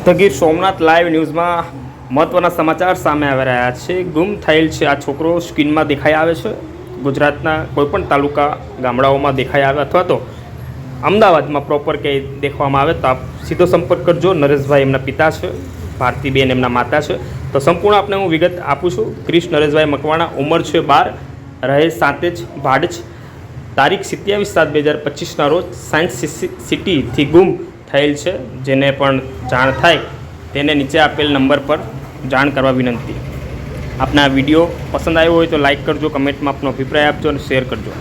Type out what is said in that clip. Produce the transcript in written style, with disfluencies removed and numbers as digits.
The Gir Somnath live ન્યૂઝમાં મહત્વના સમાચાર સામે આવી રહ્યા છે। ગુમ થયેલ છે આ છોકરો સ્ક્રીનમાં દેખાઈ આવે છે। ગુજરાતના કોઈપણ તાલુકા ગામડાઓમાં દેખાઈ આવે અથવા તો અમદાવાદમાં પ્રોપર ક્યાંય દેખવામાં આવે તો આપ સીધો સંપર્ક કરજો। નરેશભાઈ એમના પિતા છે, ભારતીબેન એમના માતા છે। તો સંપૂર્ણ આપને હું વિગત આપું છું। ક્રિશ નરેશભાઈ મકવાણા, ઉંમર છે 12, રહે સાંતેજ ભાડજ, તારીખ 27/7/2025ના રોજ સાયન્સ સિટીથી ગુમ થયેલ છે। જેને પણ જાણ થાય તેને નીચે આપેલ નંબર પર જાણ કરવા વિનંતી। આપના વિડીયો પસંદ આવ્યો હોય તો લાઇક કરજો, કમેન્ટમાં આપનો અભિપ્રાય આપજો અને શેર કરજો।